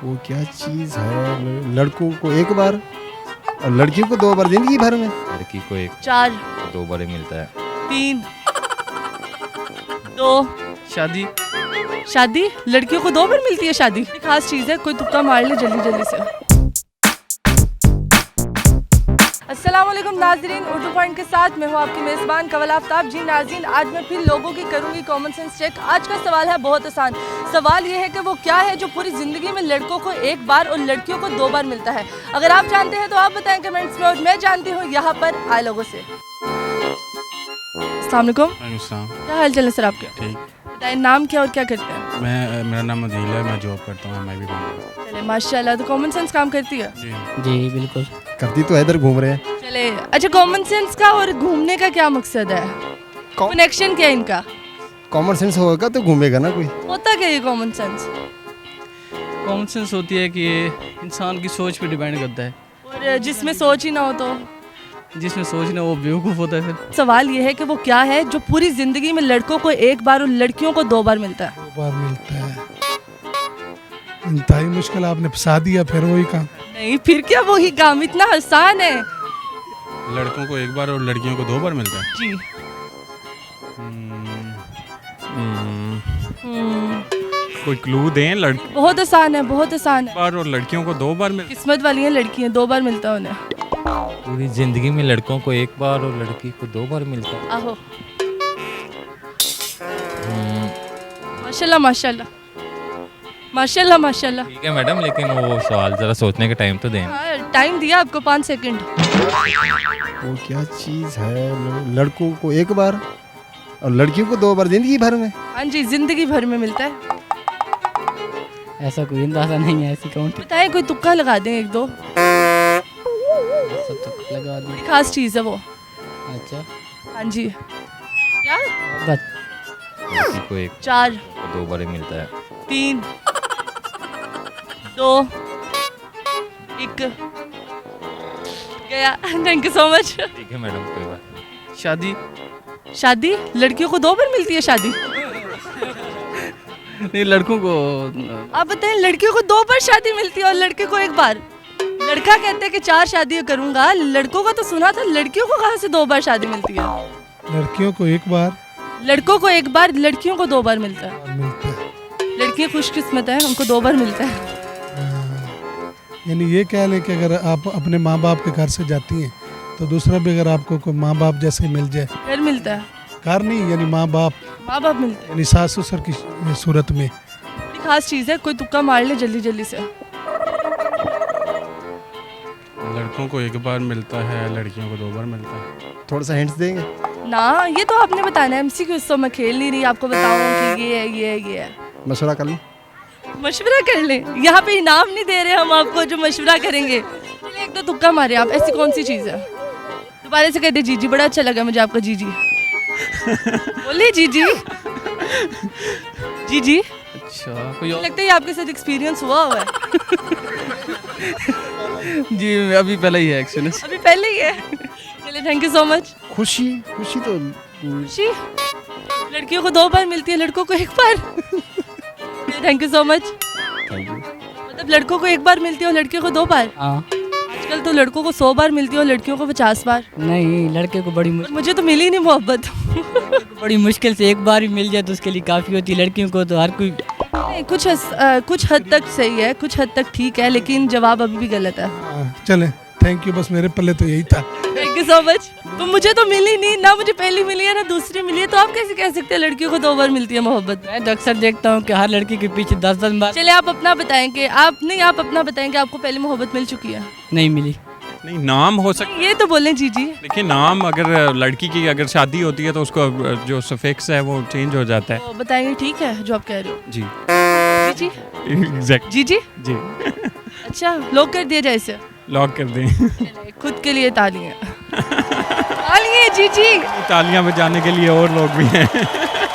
वो क्या चीज़ है? लड़कों को एक बार और लड़कियों को दो बार जिंदगी भर में? लड़की को एक 4 दो बार ही मिलता है। 3 2 शादी। शादी लड़कियों को 2 बार मिलती है शादी? खास चीज़ है, कोई तुक्का मार ले जल्दी जल्दी से। अस्सलाम वालेकुम नाज़रीन, उर्दू पॉइंट के साथ मैं हूँ आपकी मेज़बान कवल आफ्ताब। जी नाज़रीन, आज मैं फिर लोगों की करूँगी कॉमन सेंस चेक। आज का सवाल है बहुत आसान। सवाल ये है कि वो क्या है जो पूरी ज़िंदगी में लड़कों को एक बार और लड़कियों को 2 बार मिलता है। अगर आप जानते हैं तो आप बताएं कमेंट्स में, और मैं जानती हूँ यहाँ पर आए लोगों से। अस्सलाम वालेकुम, क्या हाल चाल है सर आपके? ठीक। बताएं नाम क्या और क्या करते हैं? मेरा नाम अदील है, मैं जॉब करता हूँ, मैं भी बनूँगा। चले माशाल्लाह, तो कॉमन सेंस काम करती है? जी बिल्कुल करती तो है, इधर घूम रहे हैं। चले अच्छा, कॉमन सेंस का और घूमने का क्या मकसद है? कनेक्शन क्या है इनका? कॉमन सेंस होगा तो घूमेगा ना कोई। होता क्या ये कॉमन सेंस? कॉमन सेंस होती है कि इंसान की सोच पे डिपेंड करता है। और जिसमें सोच ही ना हो तो? जिसमें सोच ना वो बेवकूफ़ होता है। फिर सवाल ये है कि वो क्या है जो पूरी जिंदगी में लड़कों को एक बार और लड़कियों को 2 बार मिलता है? 2 बार मिलता है, इंतहाई मुश्किल। आपने फंसा दिया, फिर वही काम। नहीं, फिर क्या वही काम? इतना आसान है लड़कों को एक बार और लड़कियों को 2 बार मिलता है। जी। कोई क्लू दें। बहुत आसान है, बहुत आसान है। बार और लड़कियों को 2 बार मिलता किस्मत वाली हैं लड़कियां, 2 बार मिलता है उन्हें। पूरी जिंदगी में लड़कों को एक बार और लड़की को 2 बार मिलता है। आहो, माशाल्लाह माशाल्लाह माशाल्लाह माशाल्लाह। ठीक है मैडम, लेकिन वो सवाल जरा सोचने का टाइम तो दें। हाँ, टाइम दिया आपको 5 सेकंड। वो क्या चीज़ है? लड़कों को एक बार और लड़कियों को 2 बार जिंदगी भर में? हाँ जी, जिंदगी भर में मिलता है। ऐसा कोई अंदाजा नहीं है, ऐसी काउंट बताएं, कोई तुक्का लगा दें 1-2। सब तक लगा दी। बड़ी खास चीज़ है वो। अच्छा हाँ जी। क्या? बस लड़की को एक 4 को 2 बार ही मिलता है। 3 2 1 गया। Thank you so much. ठीक है मैडम, कोई बात नहीं। शादी। शादी लड़कियों को 2 बार मिलती है शादी? नहीं, लड़कों को आप बताएं, लड़कियों को 2 बार शादी मिलती है और लड़के को एक बार? लड़का कहते हैं कि 4 शादियां करूंगा, लड़कों का तो सुना था, लड़कियों को कहाँ से 2 बार शादी मिलती है? लड़कियों को एक बार, लड़कों को एक बार, लड़कियों को 2 बार मिलता है। मिलता है। लड़कियां खुशकिस्मत है, उनको 2 बार मिलता है। यानी ये कह लें कि अगर आप अपने माँ बाप के घर से जाती हैं तो दूसरा भी अगर आपको कोई माँ बाप जैसे मिल जाए, घर मिलता है? घर नहीं, यानी माँ बाप मिलते हैं। यानी सास ससुर की सूरत में। बड़ी खास चीज़ है, कोई तुक्का मार ले जल्दी जल्दी से। लड़कों को एक बार मिलता है, लड़कियों को 2 बार मिलता है। थोड़ा सा हिंट्स देंगे ना, ये तो आपने बताना है। एमसीक्यू तो मैं खेल नहीं रही, आपको बताऊं कि ये है ये है ये है। मशवरा कर लो। मशवरा कर लें? यहाँ पे इनाम नहीं दे रहे हम आपको जो मशवरा करेंगे। चलिए 1-2 तुक्का मारे आप। ऐसी कौन सी चीज़ है? दोबारा से कहते जीजी, बड़ा अच्छा लगा मुझे आपका जीजी। बोलिए जीजी। जीजी। अच्छा, कोई और? लगता है ये आपके साथ एक्सपीरियंस हुआ है। जी अभी पहले ही है एक्चुअली। अभी पहले ही है। चलिए थैंक यू सो मच। खुशी। खुशी तो खुशी लड़कियों को 2 बार मिलती है, लड़कों को 1 बार। Thank you so much. Thank you. मतलब लड़कों को 1 बार मिलती है और लड़कियों को 2 बार? हाँ। आजकल तो लड़कों को 100 बार मिलती है और लड़कियों को 50 बार। नहीं, लड़के को और मुझे तो मिली नहीं मोहब्बत। बड़ी मुश्किल से एक बार ही मिल जाए तो उसके लिए काफ़ी होती है। लड़कियों को तो हर कोई नहीं, कुछ हद तक सही है, कुछ हद तक ठीक है, लेकिन जवाब अभी भी गलत है। चलें, थैंक यू, बस मेरे पल्ले तो यही था। Thank you so much. तो मुझे तो मिली नहीं, ना मुझे पहली मिली है ना दूसरी मिली है, तो आप कैसे कह सकते हैं लड़कियों को 2 बार मिलती है मोहब्बत? मैं तो अक्सर देखता हूँ कि हर लड़की के पीछे 10-10 बार। चलिए आप अपना बताएं कि आप अपना बताएं कि आपको पहली मोहब्बत मिल चुकी है? नहीं मिली। नहीं, नाम हो सकता। ये तो बोलें जी जी। देखिए, नाम अगर लड़की की अगर शादी होती है तो उसको जो सफिक्स है वो चेंज हो जाता है। तो बताएंगे ठीक है जो आप कह रहे हो? जी जी एग्जैक्ट जी जी। जी। अच्छा, लॉक कर दिया जाए इसे? लॉक कर दें। चलिए, खुद के लिए तालियां। तालियां जी जी। तालियां बजाने के लिए और लोग भी हैं।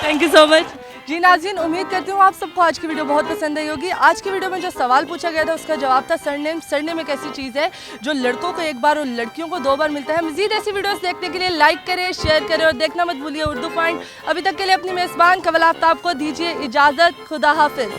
Thank you so much. जी नाज़रीन, उम्मीद करती हूँ आप सबको आज की वीडियो बहुत पसंद आई होगी। आज की वीडियो में जो सवाल पूछा गया था उसका जवाब था सरनेम। सरनेम एक ऐसी चीज़ है जो लड़कों को 1 बार और लड़कियों को 2 बार मिलता है। मज़ीद ऐसी वीडियोस देखने के लिए लाइक करें, शेयर करें और देखना मत भूलिए उर्दू पॉइंट। अभी तक के लिए अपनी मेज़बान कवल आफ्ताब को दीजिए इजाज़त। खुदा हाफिज़।